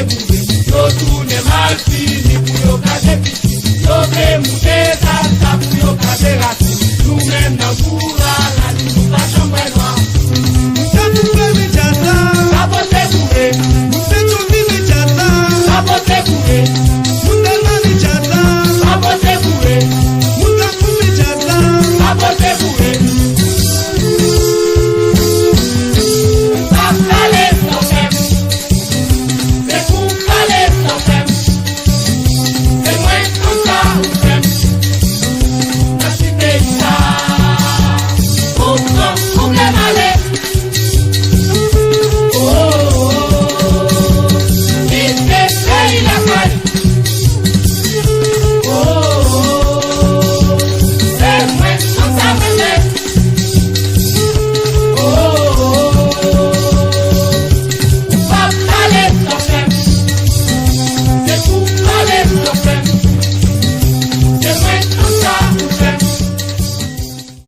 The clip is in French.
bourré, yo tourne mal fini pour yo cacher petit, yo veut monter ça pour yo cacher racine, nous même dans bourra la nous pas chambre noire. Saboté bourré, nous fait tout vivre déjà là. Saboté bourré.